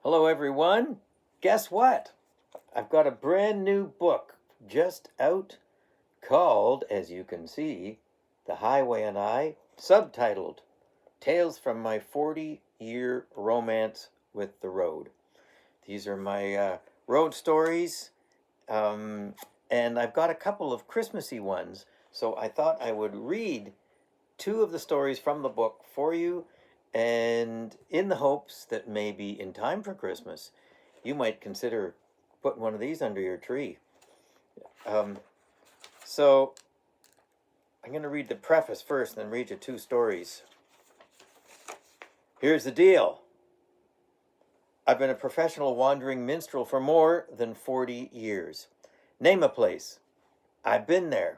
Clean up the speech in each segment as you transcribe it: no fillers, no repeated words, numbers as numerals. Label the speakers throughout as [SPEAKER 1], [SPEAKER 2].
[SPEAKER 1] Hello, everyone. Guess what? I've got a brand new book just out called, as you can see, The Highway and I, subtitled Tales from My 40-Year Romance with the Road. These are my road stories, and I've got a couple of Christmassy ones, so I thought I would read two of the stories from the book for you, and in the hopes that maybe in time for Christmas, you might consider putting one of these under your tree. So I'm going to read the preface first, and then read you two stories. Here's the deal. I've been a professional wandering minstrel for more than 40 years. Name a place. I've been there.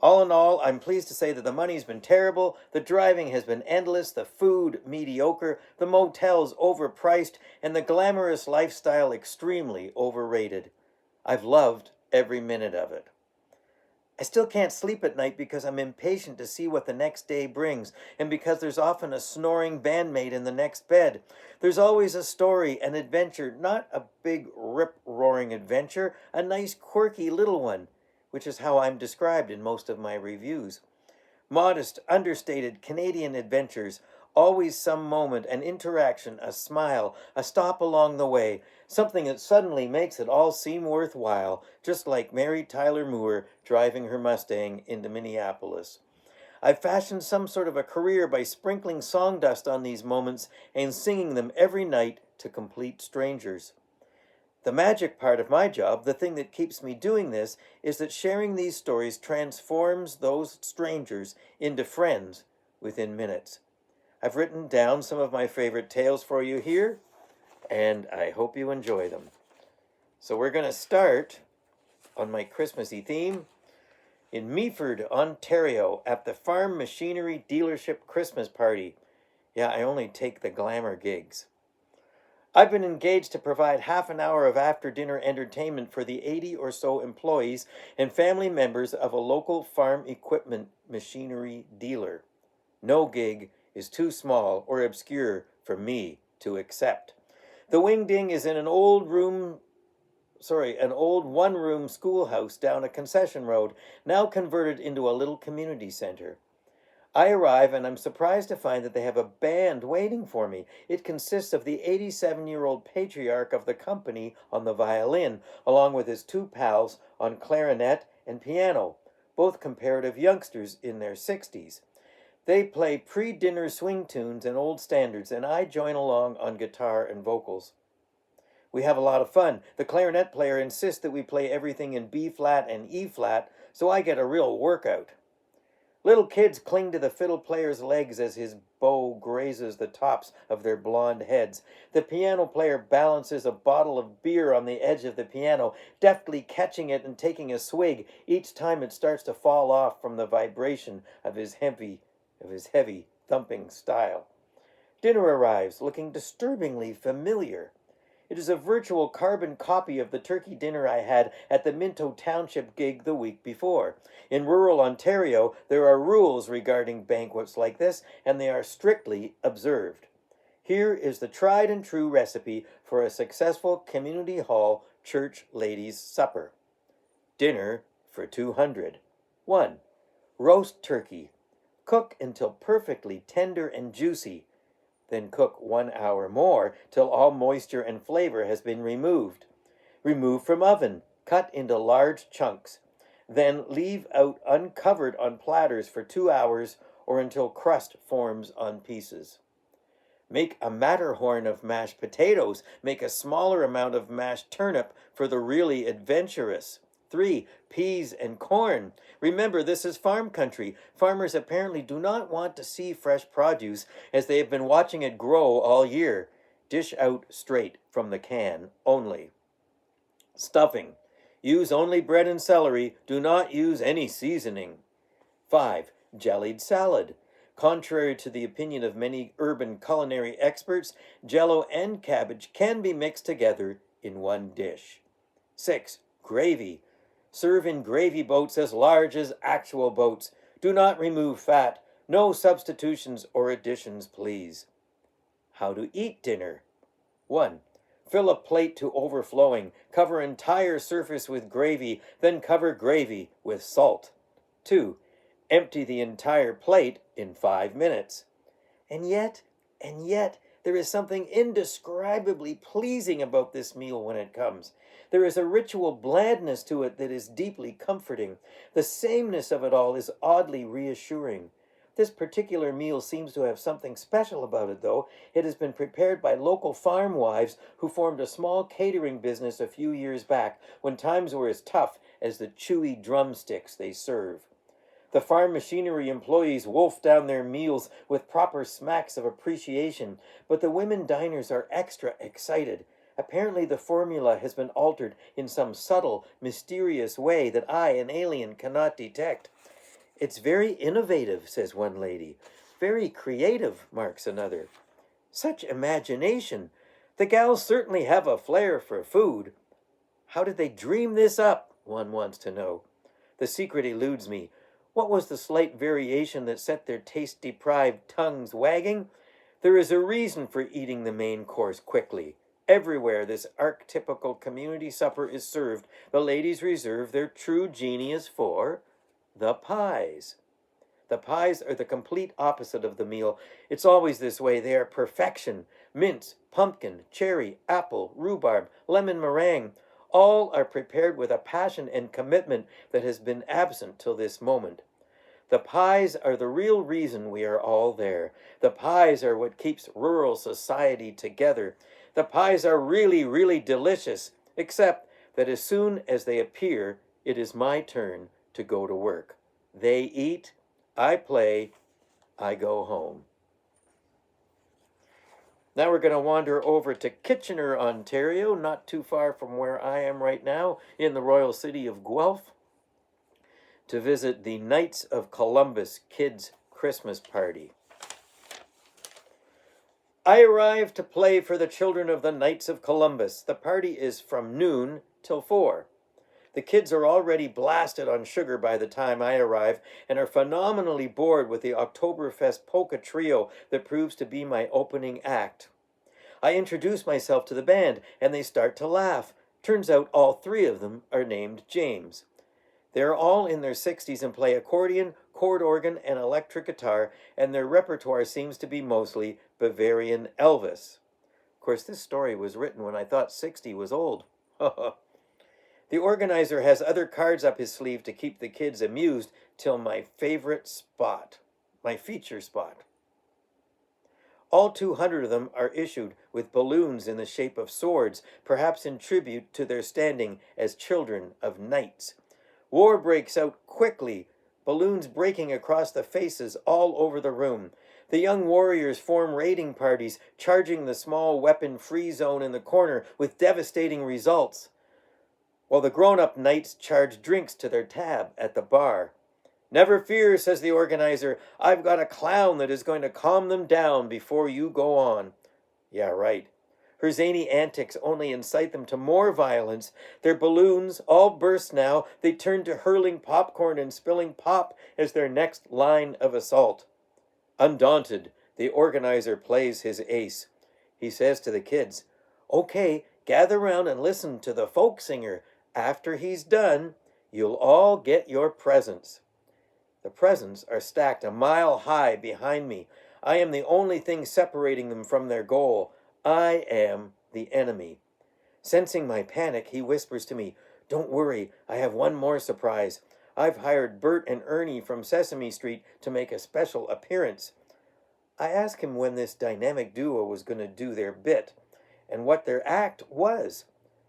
[SPEAKER 1] All in all, I'm pleased to say that the money's been terrible, the driving has been endless, the food mediocre, the motels overpriced, and the glamorous lifestyle extremely overrated. I've loved every minute of it. I still can't sleep at night because I'm impatient to see what the next day brings, and because there's often a snoring bandmate in the next bed. There's always a story, an adventure, not a big rip-roaring adventure, a nice quirky little one, which is how I'm described in most of my reviews. Modest, understated Canadian adventures, always some moment, an interaction, a smile, a stop along the way, something that suddenly makes it all seem worthwhile, just like Mary Tyler Moore driving her Mustang into Minneapolis. I've fashioned some sort of a career by sprinkling song dust on these moments and singing them every night to complete strangers. The magic part of my job, the thing that keeps me doing this, is that sharing these stories transforms those strangers into friends within minutes. I've written down some of my favorite tales for you here, and I hope you enjoy them. So we're going to start on my Christmassy theme in Meaford, Ontario, at the Farm Machinery Dealership Christmas Party. Yeah, I only take the glamour gigs. I've been engaged to provide half an hour of after-dinner entertainment for the 80 or so employees and family members of a local farm equipment machinery dealer. No gig is too small or obscure for me to accept. The Wing Ding is in an old one-room schoolhouse down a concession road, now converted into a little community center. I arrive and I'm surprised to find that they have a band waiting for me. It consists of the 87-year-old patriarch of the company on the violin, along with his two pals on clarinet and piano, both comparative youngsters in their 60s. They play pre-dinner swing tunes and old standards, and I join along on guitar and vocals. We have a lot of fun. The clarinet player insists that we play everything in B-flat and E-flat, so I get a real workout. Little kids cling to the fiddle player's legs as his bow grazes the tops of their blond heads. The piano player balances a bottle of beer on the edge of the piano, deftly catching it and taking a swig each time it starts to fall off from the vibration of his heavy thumping style. Dinner arrives, looking disturbingly familiar. It is a virtual carbon copy of the turkey dinner I had at the Minto Township gig the week before. In rural Ontario, there are rules regarding banquets like this, and they are strictly observed. Here is the tried and true recipe for a successful community hall church ladies' supper. Dinner for 200. 1. Roast turkey. Cook until perfectly tender and juicy. Then cook 1 hour more till all moisture and flavor has been removed. Remove from oven, cut into large chunks. Then leave out uncovered on platters for 2 hours or until crust forms on pieces. Make a Matterhorn of mashed potatoes. Make a smaller amount of mashed turnip for the really adventurous. 3. Peas and corn. Remember, this is farm country. Farmers apparently do not want to see fresh produce as they have been watching it grow all year. Dish out straight from the can only. Stuffing. Use only bread and celery. Do not use any seasoning. 5. Jellied salad. Contrary to the opinion of many urban culinary experts, Jello and cabbage can be mixed together in one dish. 6. Gravy. Serve in gravy boats as large as actual boats. Do not remove fat. No substitutions or additions, please. How to eat dinner. 1. Fill a plate to overflowing, cover entire surface with gravy, then cover gravy with salt. 2. Empty the entire plate in 5 minutes. And yet, there is something indescribably pleasing about this meal when it comes. There is a ritual blandness to it that is deeply comforting. The sameness of it all is oddly reassuring. This particular meal seems to have something special about it, though. It has been prepared by local farm wives who formed a small catering business a few years back when times were as tough as the chewy drumsticks they serve. The farm machinery employees wolf down their meals with proper smacks of appreciation, but the women diners are extra excited. Apparently the formula has been altered in some subtle, mysterious way that I, an alien, cannot detect. It's very innovative, says one lady. Very creative, marks another. Such imagination. The gals certainly have a flair for food. How did they dream this up? One wants to know. The secret eludes me. What was the slight variation that set their taste-deprived tongues wagging? There is a reason for eating the main course quickly. Everywhere this archetypical community supper is served, the ladies reserve their true genius for the pies. The pies are the complete opposite of the meal. It's always this way. They are perfection. Mince, pumpkin, cherry, apple, rhubarb, lemon meringue. All are prepared with a passion and commitment that has been absent till this moment. The pies are the real reason we are all there. The pies are what keeps rural society together. The pies are really, really delicious, except that as soon as they appear, it is my turn to go to work. They eat, I play, I go home. Now we're going to wander over to Kitchener, Ontario, not too far from where I am right now, in the royal city of Guelph, to visit the Knights of Columbus Kids Christmas Party. I arrived to play for the children of the Knights of Columbus. The party is from noon till 4. The kids are already blasted on sugar by the time I arrive and are phenomenally bored with the Oktoberfest polka trio that proves to be my opening act. I introduce myself to the band and they start to laugh. Turns out all 3 of them are named James. They are all in their 60s and play accordion, chord organ, and electric guitar, and their repertoire seems to be mostly Bavarian Elvis. Of course, this story was written when I thought 60 was old. The organizer has other cards up his sleeve to keep the kids amused till my favorite spot, my feature spot. All 200 of them are issued with balloons in the shape of swords, perhaps in tribute to their standing as children of knights. War breaks out quickly, balloons breaking across the faces all over the room. The young warriors form raiding parties, charging the small weapon-free zone in the corner with devastating results, while the grown-up knights charge drinks to their tab at the bar. Never fear, says the organizer, I've got a clown that is going to calm them down before you go on. Yeah, right. Her zany antics only incite them to more violence. Their balloons all burst now. They turn to hurling popcorn and spilling pop as their next line of assault. Undaunted, the organizer plays his ace. He says to the kids, Okay, gather round and listen to the folk singer. After he's done, you'll all get your presents. The presents are stacked a mile high behind me. I am the only thing separating them from their goal. I am the enemy. Sensing my panic, he whispers to me, Don't worry, I have one more surprise. I've hired Bert and Ernie from Sesame Street to make a special appearance. I ask him when this dynamic duo was going to do their bit and what their act was.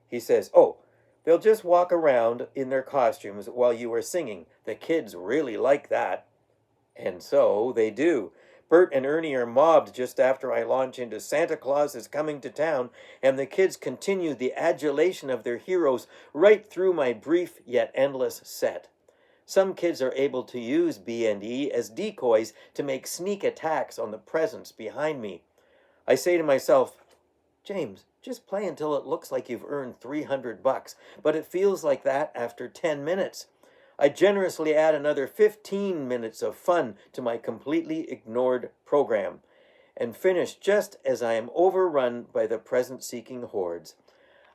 [SPEAKER 1] He says, they'll just walk around in their costumes while you are singing. The kids really like that. And so they do. Bert and Ernie are mobbed just after I launch into Santa Claus is Coming to Town, and the kids continue the adulation of their heroes right through my brief yet endless set. Some kids are able to use B&E as decoys to make sneak attacks on the presents behind me. I say to myself, James, just play until it looks like you've earned $300, but it feels like that after 10 minutes. I generously add another 15 minutes of fun to my completely ignored program. and finish just as I am overrun by the present-seeking hordes.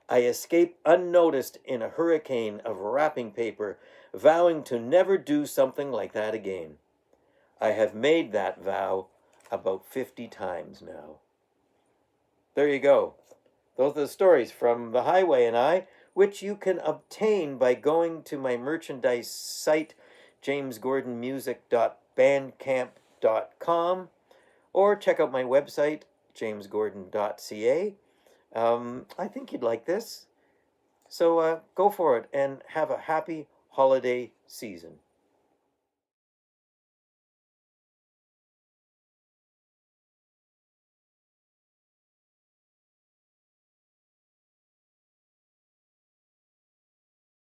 [SPEAKER 1] I escape unnoticed in a hurricane of wrapping paper, vowing to never do something like that again. I have made that vow about 50 times now. There you go. Those are the stories from The Highway and I, which you can obtain by going to my merchandise site, jamesgordonmusic.bandcamp.com, or check out my website, jamesgordon.ca. I think you'd like this. So go for it and have a happy holiday season.